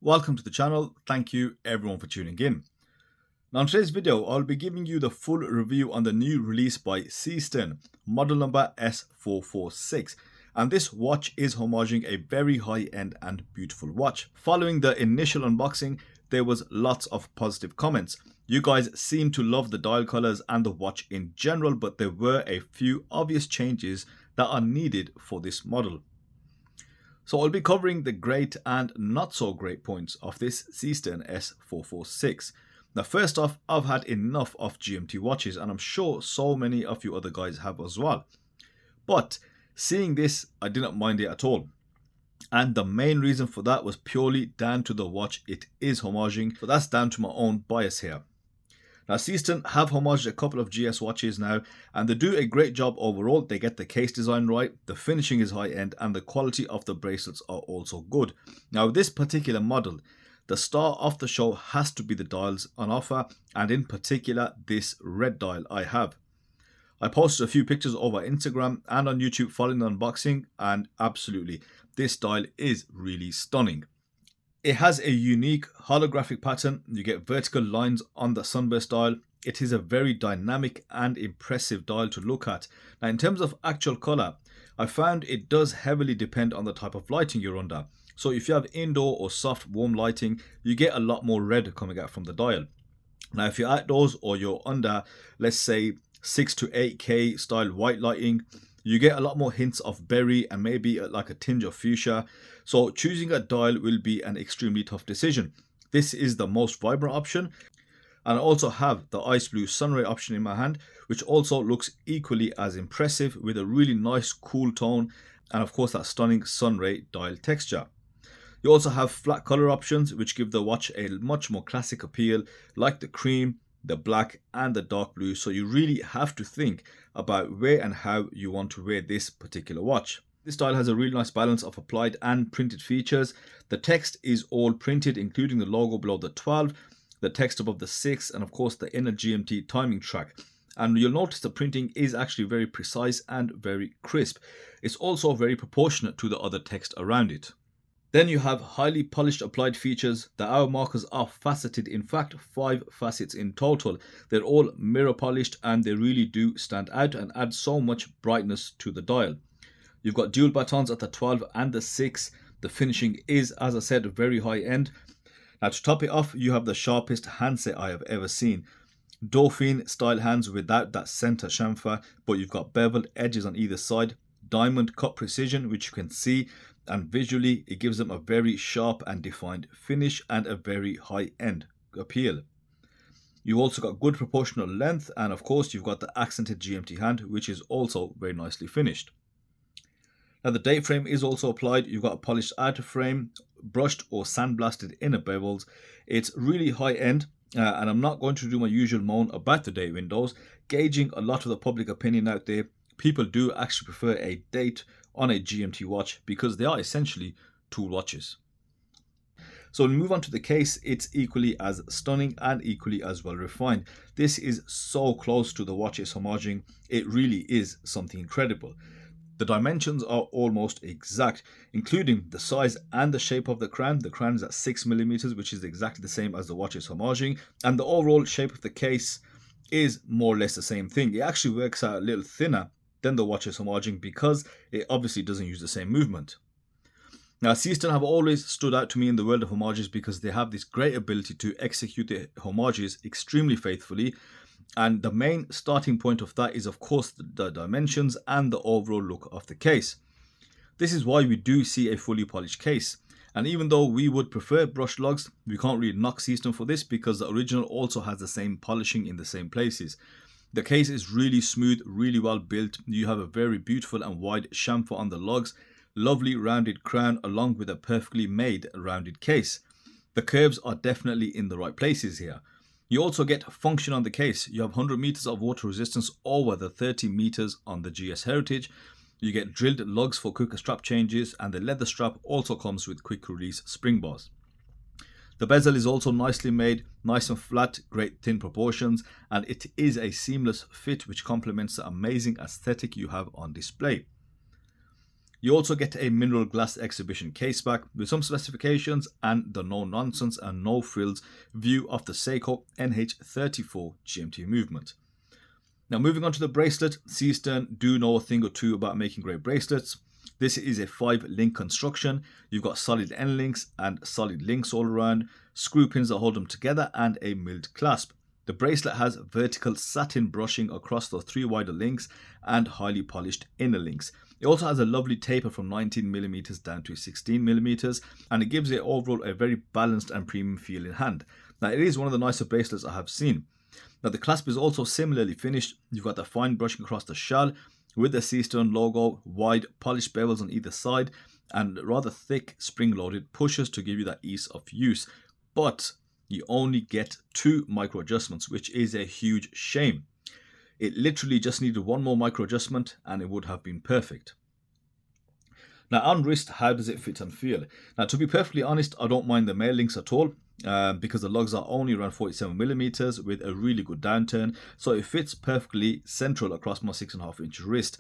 Welcome to the channel. Thank you everyone for tuning in. Now in today's video, I'll be giving you the full review on the new release by Seestern, model number S446. And this watch is homaging a very high-end and beautiful watch. Following the initial unboxing, there was lots of positive comments. You guys seem to love the dial colors and the watch in general, but there were a few obvious changes that are needed for this model. So I'll be covering the great and not so great points of this Seestern S446. Now first off, I've had enough of GMT watches and I'm sure so many of you other guys have as well. But seeing this, I didn't mind it at all. And the main reason for that was purely down to the watch it is homaging, but that's down to my own bias here. Now Seestern have homaged a couple of GS watches now and they do a great job overall. They get the case design right, the finishing is high end and the quality of the bracelets are also good. Now this particular model, the star of the show has to be the dials on offer, and in particular this red dial I have. I posted a few pictures over Instagram and on YouTube following the unboxing, and absolutely this dial is really stunning. It has a unique holographic pattern. You get vertical lines on the sunburst dial. It is a very dynamic and impressive dial to look at. Now in terms of actual color, I found it does heavily depend on the type of lighting you're under. So if you have indoor or soft warm lighting, you get a lot more red coming out from the dial. Now if you're outdoors or you're under, let's say 6 to 8K style white lighting, you get a lot more hints of berry and maybe like a tinge of fuchsia. So choosing a dial will be an extremely tough decision. This is the most vibrant option. And I also have the ice blue sunray option in my hand, which also looks equally as impressive with a really nice cool tone and of course that stunning sunray dial texture. You also have flat color options which give the watch a much more classic appeal, like the cream, the black and the dark blue. So you really have to think about where and how you want to wear this particular watch. This dial has a really nice balance of applied and printed features. The text is all printed, including the logo below the 12, the text above the 6 and of course the inner GMT timing track. And you'll notice the printing is actually very precise and very crisp. It's also very proportionate to the other text around it. Then you have highly polished applied features. The hour markers are faceted, in fact 5 facets in total. They're all mirror polished and they really do stand out and add so much brightness to the dial. You've got dual batons at the 12 and the 6. The finishing is, as I said, very high end. Now to top it off, you have the sharpest handset I have ever seen. Dauphine style hands without that center chamfer, but you've got beveled edges on either side. Diamond cut precision, which you can see, and visually it gives them a very sharp and defined finish and a very high-end appeal. You also got good proportional length and of course you've got the accented GMT hand, which is also very nicely finished. Now the date frame is also applied. You've got a polished outer frame, brushed or sandblasted inner bevels. It's really high-end. And I'm not going to do my usual moan about the date windows. Gauging a lot of the public opinion out there, people do actually prefer a date on a GMT watch because they are essentially tool watches. So when we move on to the case, it's equally as stunning and equally as well refined. This is so close to the watch it's homaging. It really is something incredible. The dimensions are almost exact, including the size and the shape of the crown. The crown is at 6mm, which is exactly the same as the watch is homaging. And the overall shape of the case is more or less the same thing. It actually works out a little thinner than the watch is homaging because it obviously doesn't use the same movement. Now Seestern have always stood out to me in the world of homages because they have this great ability to execute their homages extremely faithfully. And the main starting point of that is of course the dimensions and the overall look of the case. This is why we do see a fully polished case. And even though we would prefer brushed lugs, we can't really knock Seestern for this because the original also has the same polishing in the same places. The case is really smooth, really well built. You have a very beautiful and wide chamfer on the lugs, lovely rounded crown along with a perfectly made rounded case. The curves are definitely in the right places here. You also get function on the case. You have 100 meters of water resistance over the 30 meters on the GS Heritage. You get drilled lugs for quicker strap changes and the leather strap also comes with quick release spring bars. The bezel is also nicely made, nice and flat, great thin proportions, and it is a seamless fit which complements the amazing aesthetic you have on display. You also get a mineral glass exhibition case back with some specifications and the no nonsense and no frills view of the Seiko NH34 GMT movement. Now moving on to the bracelet, Seestern do know a thing or two about making great bracelets. This is a 5-link construction. You've got solid end links and solid links all around, screw pins that hold them together, and a milled clasp. The bracelet has vertical satin brushing across the 3 wider links and highly polished inner links. It also has a lovely taper from 19mm down to 16mm, and it gives it overall a very balanced and premium feel in hand. Now it is one of the nicer bracelets I have seen. Now the clasp is also similarly finished. You've got the fine brushing across the shell with the Seestern logo, wide polished bevels on either side, and rather thick spring-loaded pushers to give you that ease of use. But you only get 2 micro adjustments, which is a huge shame. It literally just needed one more micro adjustment and it would have been perfect. Now on wrist, how does it fit and feel? Now to be perfectly honest, I don't mind the male links at all. Because the lugs are only around 47mm with a really good downturn, so it fits perfectly central across my 6.5 inch wrist.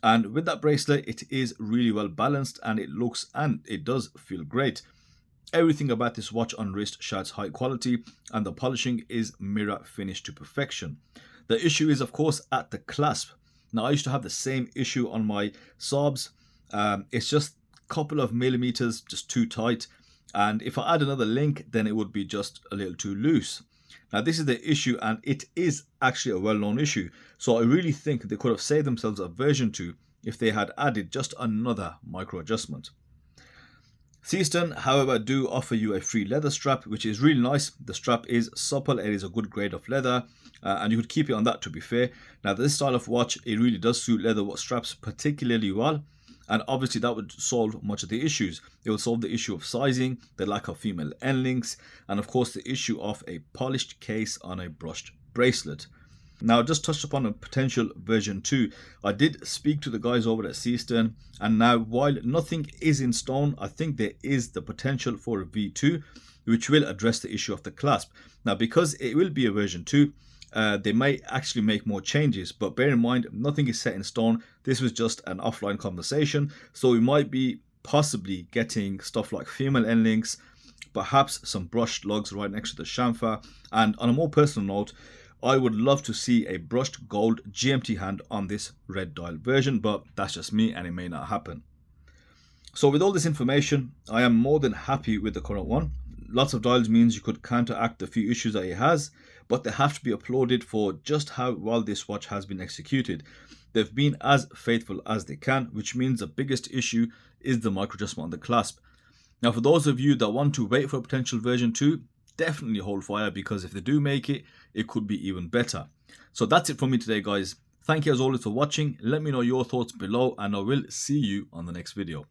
And with that bracelet, it is really well balanced, and it looks and it does feel great. Everything about this watch on wrist shouts high quality, and the polishing is mirror finish to perfection. The issue is of course at the clasp. Now I used to have the same issue on my Saabs. It's just a couple of millimeters just too tight. And if I add another link, then it would be just a little too loose. Now this is the issue, and it is actually a well-known issue. So I really think they could have saved themselves a version 2 if they had added just another micro adjustment. Seestern, however, do offer you a free leather strap, which is really nice. The strap is supple, it is a good grade of leather, and you could keep it on that, to be fair. Now this style of watch, it really does suit leather straps particularly well. And obviously that would solve much of the issues. It will solve the issue of sizing, the lack of female end links, and of course the issue of a polished case on a brushed bracelet. Now I just touched upon a potential version 2. I did speak to the guys over at Seestern, and now while nothing is in stone, I think there is the potential for a V2, which will address the issue of the clasp. Now because it will be a version 2, they may actually make more changes, but bear in mind, nothing is set in stone. This was just an offline conversation, so we might be possibly getting stuff like female end links, perhaps some brushed lugs right next to the chamfer, and on a more personal note, I would love to see a brushed gold GMT hand on this red dial version, but that's just me and it may not happen. So with all this information, I am more than happy with the current one. Lots of dials means you could counteract the few issues that it has, but they have to be applauded for just how well this watch has been executed. They've been as faithful as they can, which means the biggest issue is the micro adjustment on the clasp. Now for those of you that want to wait for a potential version 2, definitely hold fire, because if they do make it, it could be even better. So that's it from me today, guys. Thank you as always for watching. Let me know your thoughts below, and I will see you on the next video.